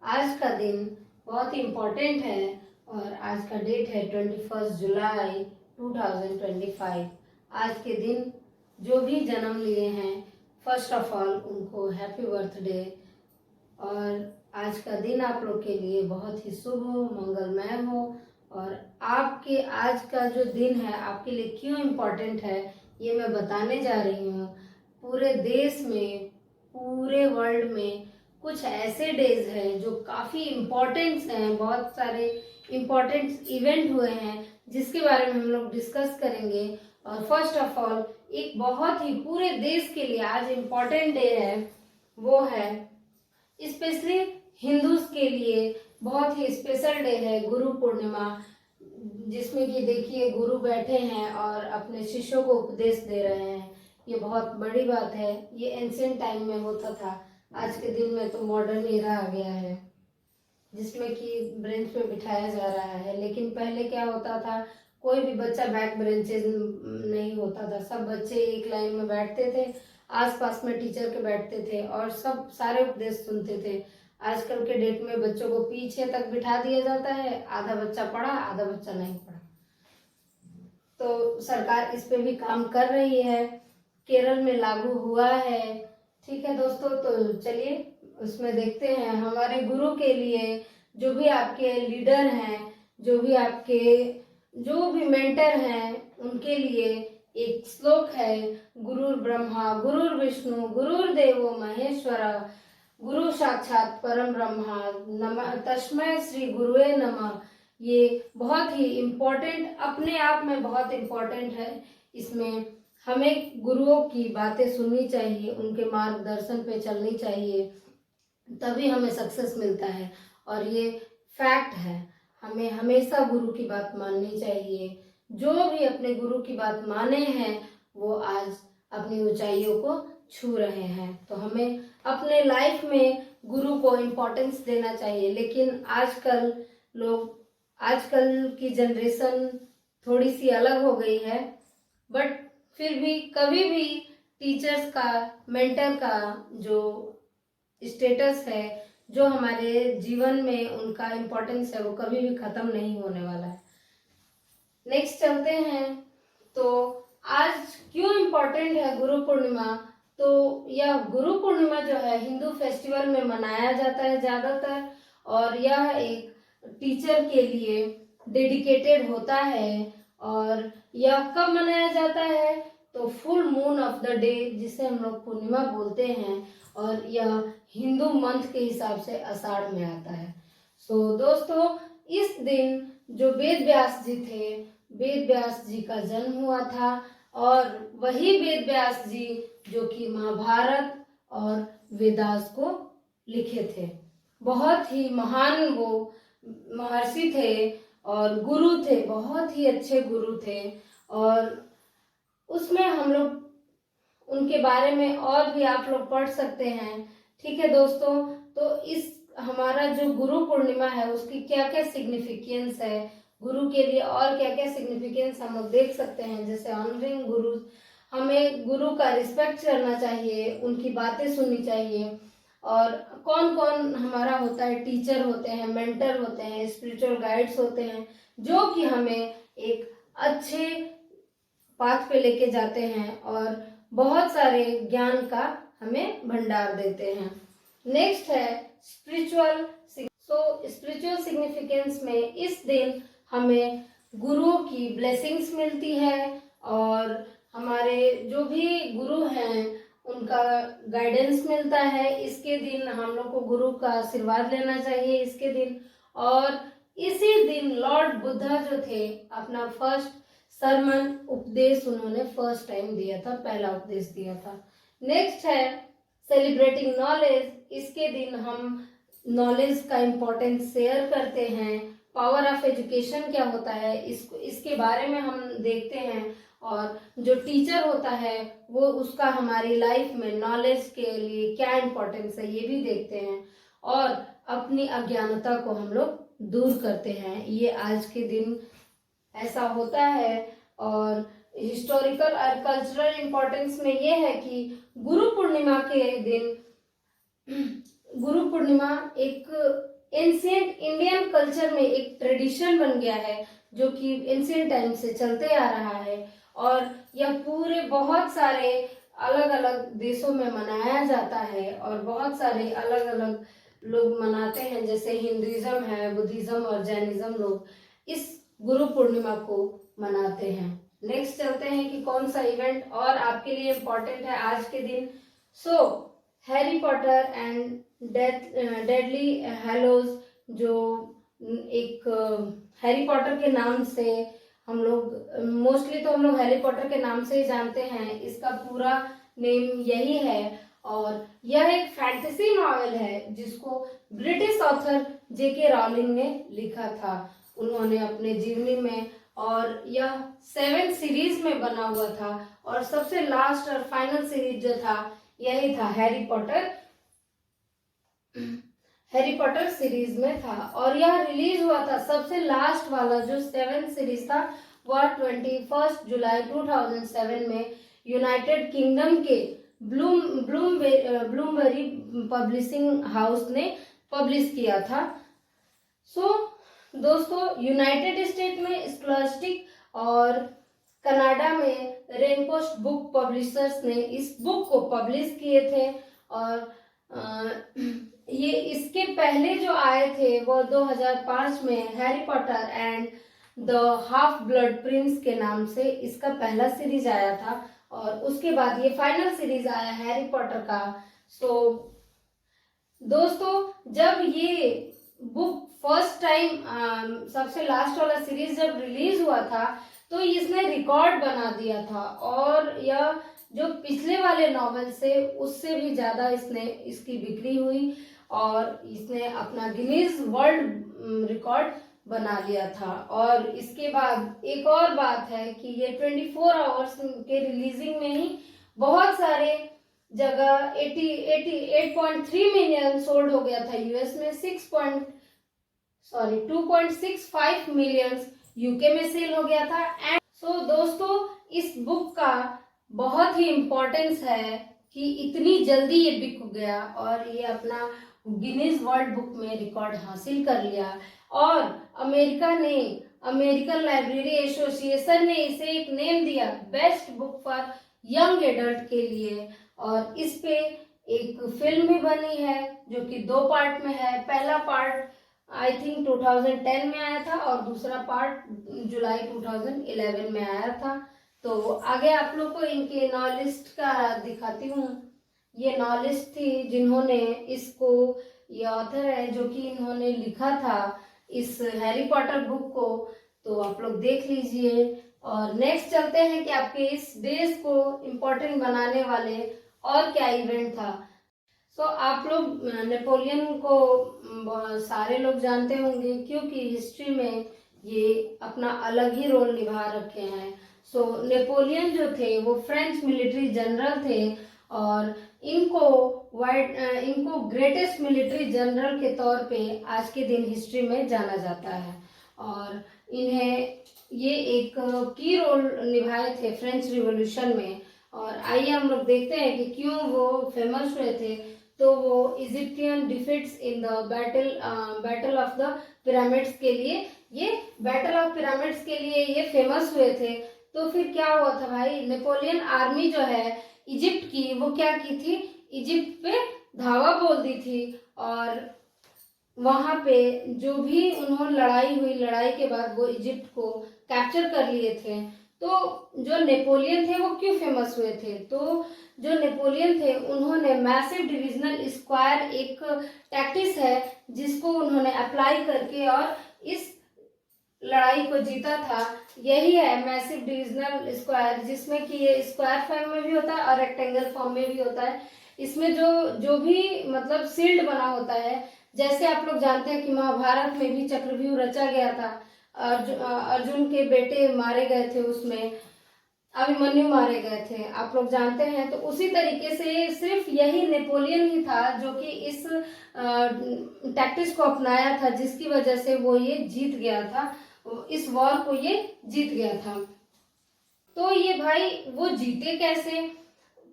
आज का दिन बहुत इम्पोर्टेंट है और आज का डेट है 21 जुलाई 2025। आज के दिन जो भी जन्म लिए हैं, फर्स्ट ऑफ ऑल उनको हैप्पी बर्थडे। और आज का दिन आप लोग के लिए बहुत ही शुभ हो, मंगलमय हो। और आपके आज का जो दिन है आपके लिए क्यों इम्पोर्टेंट है ये मैं बताने जा रही हूँ। पूरे देश में, पूरे वर्ल्ड में कुछ ऐसे डेज हैं जो काफ़ी इम्पोर्टेंट हैं, बहुत सारे इम्पोर्टेंट इवेंट हुए हैं जिसके बारे में हम लोग डिस्कस करेंगे। और फर्स्ट ऑफ ऑल एक बहुत ही पूरे देश के लिए आज इम्पोर्टेंट डे है, वो है स्पेशली हिंदूज के लिए बहुत ही स्पेशल डे है गुरु पूर्णिमा, जिसमें कि देखिए गुरु बैठे हैं और अपने शिष्यों को उपदेश दे रहे हैं। ये बहुत बड़ी बात है। ये एंशिएंट टाइम में होता था, आज के दिन में तो मॉडर्न एरा आ गया है जिसमें कि ब्रेंच पे बिठाया जा रहा है। लेकिन पहले क्या होता था, कोई भी बच्चा बैक ब्रेंचेज नहीं होता था, सब बच्चे एक लाइन में बैठते थे, आसपास में टीचर के बैठते थे और सब सारे उपदेश सुनते थे। आजकल के डेट में बच्चों को पीछे तक बिठा दिया जाता है, आधा बच्चा पढ़ा आधा बच्चा नहीं पढ़ा। तो सरकार इस पे भी काम कर रही है, केरल में लागू हुआ है। ठीक है दोस्तों, तो चलिए उसमें देखते हैं। हमारे गुरु के लिए जो भी आपके लीडर हैं, जो भी मेंटर हैं, उनके लिए एक श्लोक है, गुरुर् ब्रह्मा गुरुर् विष्णु गुरुर्देवो महेश्वरा गुरु साक्षात परम ब्रह्मा नमः तस्मै श्री गुरुवे नमः। ये बहुत ही इम्पोर्टेंट, अपने आप में बहुत इम्पोर्टेंट है। इसमें हमें गुरुओं की बातें सुननी चाहिए, उनके मार्गदर्शन पे चलनी चाहिए, तभी हमें सक्सेस मिलता है। और ये फैक्ट है, हमें हमेशा गुरु की बात माननी चाहिए। जो भी अपने गुरु की बात माने हैं वो आज अपनी ऊंचाइयों को छू रहे हैं। तो हमें अपने लाइफ में गुरु को इम्पोर्टेंस देना चाहिए। लेकिन आजकल की जनरेशन थोड़ी सी अलग हो गई है, बट फिर भी कभी भी टीचर्स का, मेंटर का जो स्टेटस है, जो हमारे जीवन में उनका इम्पोर्टेंस है, वो कभी भी खत्म नहीं होने वाला है। नेक्स्ट चलते हैं। तो आज क्यों इम्पोर्टेंट है गुरु पूर्णिमा? तो यह गुरु पूर्णिमा जो है हिंदू फेस्टिवल में मनाया जाता है ज्यादातर, और यह एक टीचर के लिए डेडिकेटेड होता है। और यह कब मनाया जाता है? तो full moon of the day, जिसे हम लोग पूर्णिमा बोलते हैं, और यह हिंदू मंथ के हिसाब से आषाढ़ में आता है। सो दोस्तों, इस दिन जो वेद व्यास जी थे, वेद व्यास जी का जन्म हुआ था, और वही वेद व्यास जी जो कि महाभारत और वेदास को लिखे थे। बहुत ही महान वो महर्षि थे और गुरु थे, बहुत ही अच्छे गुरु थे। और उसमें हम लोग उनके बारे में और भी आप लोग पढ़ सकते हैं। ठीक है दोस्तों, तो इस हमारा जो गुरु पूर्णिमा है उसकी क्या क्या सिग्निफिकेंस है, गुरु के लिए और क्या क्या सिग्निफिकेंस हम लोग देख सकते हैं। जैसे ऑनरिंग गुरु, हमें गुरु का रिस्पेक्ट करना चाहिए, उनकी बातें सुननी चाहिए। और कौन कौन हमारा होता है, टीचर होते हैं, मेंटर होते हैं, स्पिरिचुअल गाइड्स होते हैं, जो कि हमें एक अच्छे पाथ पे लेके जाते हैं और बहुत सारे ज्ञान का हमें भंडार देते हैं। नेक्स्ट है स्पिरिचुअल। स्पिरिचुअल सिग्निफिकेंस में इस दिन हमें गुरुओं की ब्लेसिंग्स मिलती है, और हमारे जो भी गुरु हैं उनका गाइडेंस मिलता है। इसके दिन हम लोग को गुरु का आशीर्वाद लेना चाहिए इसके दिन। और इसी दिन लॉर्ड बुद्धा जो थे, अपना फर्स्ट सरमन उपदेश उन्होंने फर्स्ट टाइम दिया था, पहला उपदेश दिया था। नेक्स्ट है सेलिब्रेटिंग नॉलेज। इसके दिन हम नॉलेज का इम्पोर्टेंस शेयर करते हैं। पावर ऑफ एजुकेशन क्या होता है, इसके बारे में हम देखते हैं। और जो टीचर होता है वो उसका हमारी लाइफ में नॉलेज के लिए क्या इम्पोर्टेंस है ये भी देखते हैं, और अपनी अज्ञानता को हम लोग दूर करते हैं। ये आज के दिन ऐसा होता है। और हिस्टोरिकल और कल्चरल इम्पोर्टेंस में ये है कि गुरु पूर्णिमा के दिन गुरु पूर्णिमा एक एंशियंट इंडियन कल्चर में एक ट्रेडिशन बन गया है, जो कि एंशियंट टाइम से चलते आ रहा है, और यह पूरे बहुत सारे अलग अलग देशों में मनाया जाता है, और बहुत सारे अलग अलग लोग मनाते हैं, जैसे हिंदुइज्म है, बुद्धिज्म और जैनिज्म लोग इस गुरु पूर्णिमा को मनाते हैं। नेक्स्ट चलते हैं कि कौन सा इवेंट और आपके लिए इम्पोर्टेंट है आज के दिन। सो हैरी पॉटर एंड डेडली हैलोज, जो एक हैरी पॉटर के नाम से हम लोग मोस्टली तो हम लोग हैरी पॉटर के नाम से ही जानते हैं, इसका पूरा नेम यही है, और यह एक फैंटेसी नॉवेल है जिसको ब्रिटिश ऑथर जेके रॉलिंग ने लिखा था, उन्होंने अपने जीवनी में, और यह 7 सीरीज में बना हुआ था, और सबसे लास्ट और फाइनल सीरीज जो था यही था हैरी पॉटर सीरीज में था, और यह रिलीज हुआ था सबसे लास्ट वाला जो 7 सीरीज था वह 21 जुलाई 2007 में यूनाइटेड किंगडम के ब्लूमबेरी पब्लिशिंग हाउस ने पब्लिश किया था। सो दोस्तों, यूनाइटेड स्टेट में स्कॉलास्टिक और कनाडा में रेनकोस्ट बुक पब्लिशर्स ने इस बुक को पब्लिश किए थे, और ये इसके पहले जो आए थे वो 2005 में Harry Potter and the half blood Prince के नाम से इसका पहला सीरीज आया था, और उसके बाद ये फाइनल सीरीज आया हैरी पॉटर का। सो दोस्तों, जब ये बुक फर्स्ट टाइम सबसे लास्ट वाला सीरीज जब रिलीज हुआ था तो इसने रिकॉर्ड बना दिया था, और यह जो पिछले वाले नॉवेल से उससे भी ज्यादा इसकी बिक्री हुई, और इसने अपना गिनीज वर्ल्ड रिकॉर्ड बना लिया था। और इसके बाद एक और बात है कि ये 24 आवर्स के रिलीजिंग में ही बहुत सारे जगह 8.3 मिलियन सोल्ड हो गया था यूएस में, 2.65 मिलियन यूके में सेल हो गया था। एंड सो दोस्तों, इस बुक का बहुत ही इम्पोर्टेंस है कि इतनी जल्दी ये बिक गया, और ये अपना गिनीज वर्ल्ड बुक में रिकॉर्ड हासिल कर लिया, और अमेरिकन लाइब्रेरी एसोसिएशन ने इसे एक नेम दिया best book for young adult के लिए, और इस पे एक फिल्म भी बनी है जो कि 2 पार्ट में है। पहला पार्ट आई थिंक 2010 में आया था, और दूसरा पार्ट जुलाई 2011 में आया था। तो आगे आप लोग को इनके नॉवेलिस्ट का दिखाती हूँ। ये नॉवेलिस्ट थी जिन्होंने इसको, ये ऑथर है जो कि इन्होंने लिखा था इस हैरी पॉटर बुक को, तो आप लोग देख लीजिए। और नेक्स्ट चलते हैं कि आपके इस डेज को इम्पोर्टेंट बनाने वाले और क्या इवेंट था। सो आप लोग नेपोलियन को सारे लोग जानते होंगे, क्योंकि हिस्ट्री में ये अपना अलग ही रोल निभा रखे हैं। सो नेपोलियन जो थे वो फ्रेंच मिलिट्री जनरल थे, और इनको ग्रेटेस्ट मिलिट्री जनरल के तौर पे आज के दिन हिस्ट्री में जाना जाता है, और इन्हें ये एक की रोल निभाए थे फ्रेंच रिवॉल्यूशन में। और आइए हम लोग देखते हैं कि क्यों वो फेमस हुए थे। तो वो Egyptian defeats in the battle of the pyramids के लिए, ये फेमस हुए थे। तो फिर क्या हुआ था भाई, नेपोलियन आर्मी जो है इजिप्ट की, वो क्या की थी, इजिप्ट पे धावा बोल दी थी, और वहां पे जो भी उन्होंने लड़ाई के बाद वो इजिप्ट को कैप्चर कर लिए थे। तो जो नेपोलियन थे वो क्यों फेमस हुए थे, तो जो नेपोलियन थे उन्होंने मैसिव डिविजनल स्क्वायर, एक टैक्टिस है जिसको उन्होंने अप्लाई करके और इस लड़ाई को जीता था। यही है मैसिव डिविजनल स्क्वायर, जिसमें कि ये स्क्वायर फॉर्म में भी होता है और रेक्टेंगल फॉर्म में भी होता है। इसमें जो भी मतलब शील्ड बना होता है, जैसे आप लोग जानते हैं कि महाभारत में भी चक्रव्यूह रचा गया था, अर्जुन के बेटे मारे गए थे, उसमें अभिमन्यु मारे गए थे, आप लोग जानते हैं। तो उसी तरीके से सिर्फ यही नेपोलियन ही था जो कि इस टैक्टिस को अपनाया था, जिसकी वजह से वो ये जीत गया था, इस वॉर को ये जीत गया था। तो ये भाई वो जीते कैसे,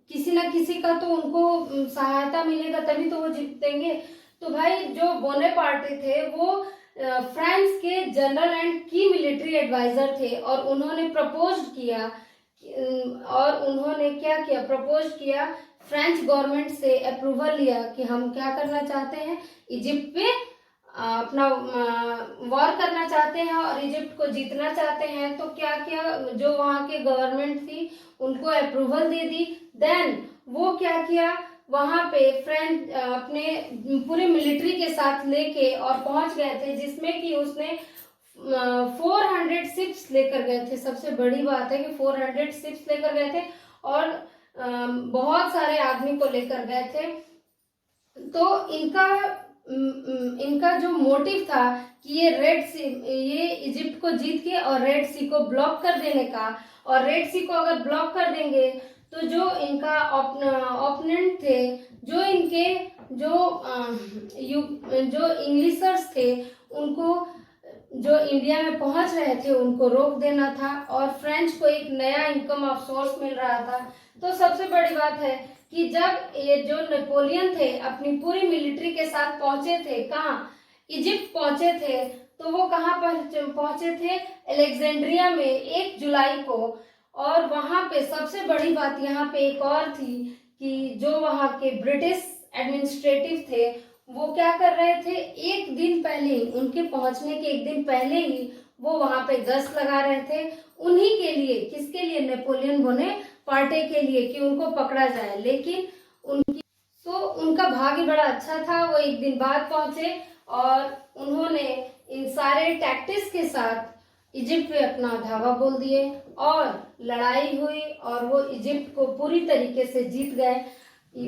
किसी ना किसी का तो उनको सहायता मिलेगा, तभी तो वो जीतेंगे। तो भाई जो बोनेपार्टे थे वो फ्रांस के जनरल एंड की मिलिट्री एडवाइजर थे, और उन्होंने प्रपोज किया और उन्होंने क्या किया, प्रपोज किया, फ्रेंच गवर्नमेंट से अप्रूवल लिया कि हम क्या करना चाहते हैं, इजिप्ट पे अपना वॉर करना चाहते हैं और इजिप्ट को जीतना चाहते हैं। तो क्या किया, जो वहां के गवर्नमेंट थी उनको अप्रूवल दे दी। देन वो क्या किया, वहां पे फ्रेंच अपने पूरे मिलिट्री के साथ लेके और पहुंच गए थे, जिसमें कि उसने 400 शिप्स लेकर गए थे। सबसे बड़ी बात है कि 400 शिप्स लेकर गए थे और बहुत सारे आदमी को लेकर गए थे। तो इनका जो मोटिव था कि ये इजिप्ट को जीत के और रेड सी को ब्लॉक कर देने का, और रेड सी को अगर ब्लॉक कर देंगे तो जो इनका ओपोनेंट थे, जो इनके जो इंग्लिशर्स थे, उनको जो इंडिया में पहुंच रहे थे उनको रोक देना था, और फ्रेंच को एक नया इनकम ऑफ सोर्स मिल रहा था। तो सबसे बड़ी बात है कि जब ये जो नेपोलियन थे अपनी पूरी मिलिट्री के साथ पहुंचे थे, कहाँ, इजिप्ट पहुंचे थे, तो वो कहाँ पहुंचे थे, अलेक्जेंड्रिया में 1 जुलाई को। और वहां पे सबसे बड़ी बात यहाँ पे एक और थी कि जो वहां के ब्रिटिश एडमिनिस्ट्रेटिव थे वो क्या कर रहे थे, एक दिन पहले ही, उनके पहुंचने के एक दिन पहले ही वो वहां पे गश्त लगा रहे थे, उन्हीं के लिए, किसके लिए, नेपोलियन बोनेपार्टे के लिए, कि उनको पकड़ा जाए। लेकिन उनका भाग्य बड़ा अच्छा था, वो एक दिन बाद पहुंचे और उन्होंने इन सारे टैक्टिक्स के साथ इजिप्ट पे अपना धावा बोल दिए और लड़ाई हुई और वो इजिप्ट को पूरी तरीके से जीत गए।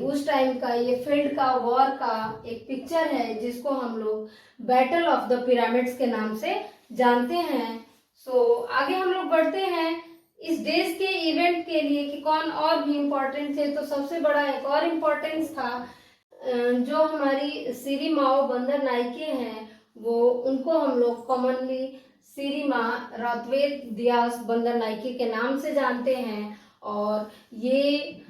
उस टाइम का ये फील्ड का वॉर का एक पिक्चर है जिसको हम लोग बैटल ऑफ द पिरामिड्स के नाम से जानते हैं। आगे हम लोग बढ़ते हैं इस डेज के इवेंट के लिए कि कौन और भी इम्पोर्टेंट थे। तो सबसे बड़ा एक और इम्पोर्टेंस था, जो हमारी सिरी माओ बंदर नाइके हैं, वो उनको हम लोग कॉमनली सिरी माँ रातवेद दियास बंदर नाइके के नाम से जानते हैं। और ये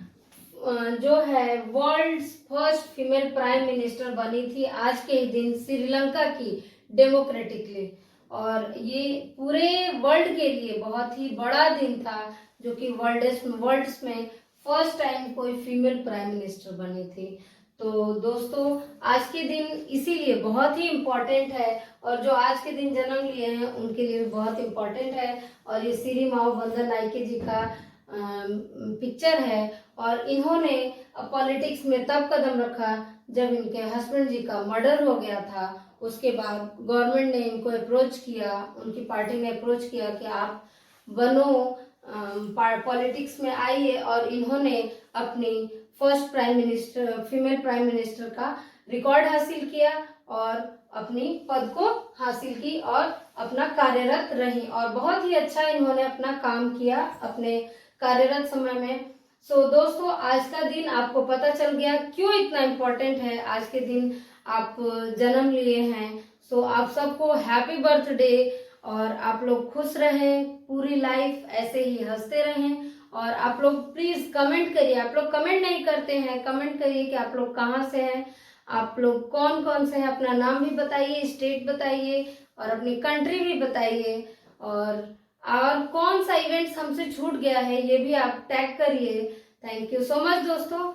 जो है world first female prime minister बनी थी आज के ही दिन श्रीलंका की डेमोक्रेटिकली, और ये पूरे वर्ल्ड के लिए बहुत ही बड़ा दिन था, जो कि वर्ल्ड में फर्स्ट टाइम कोई फीमेल प्राइम मिनिस्टर बनी थी। तो दोस्तों आज के दिन इसीलिए बहुत ही इम्पोर्टेंट है, और जो आज के दिन जन्म लिए हैं उनके लिए बहुत इम्पोर्टेंट है। और ये सिरी माओ बंदर नाइके जी का पिक्चर है, और इन्होंने पॉलिटिक्स में तब कदम रखा जब इनके हस्बैंड जी का मर्डर हो गया था। उसके बाद गवर्नमेंट ने इनको अप्रोच किया, उनकी पार्टी ने अप्रोच किया कि आप बनो, पॉलिटिक्स में आइए, और इन्होंने अपनी first prime minister, female prime minister का रिकॉर्ड हासिल किया और अपनी पद को हासिल की और अपना कार्यरत रही, और बहुत ही अच्छा इन्होंने अपना काम किया अपने कार्यरत समय में। दोस्तों आज का दिन आपको पता चल गया क्यों इतना इम्पोर्टेंट है, आज के दिन आप जन्म लिए हैं। आप सबको हैप्पी बर्थडे, और आप लोग खुश रहें, पूरी लाइफ ऐसे ही हंसते रहें। और आप लोग प्लीज कमेंट करिए, आप लोग कमेंट नहीं करते हैं, कमेंट करिए कि आप लोग कहाँ से हैं, आप लोग कौन कौन से हैं, अपना नाम भी बताइए, स्टेट बताइए और अपनी कंट्री भी बताइए, और कौन सा इवेंट्स हमसे छूट गया है ये भी आप टैग करिए। थैंक यू सो मच दोस्तों।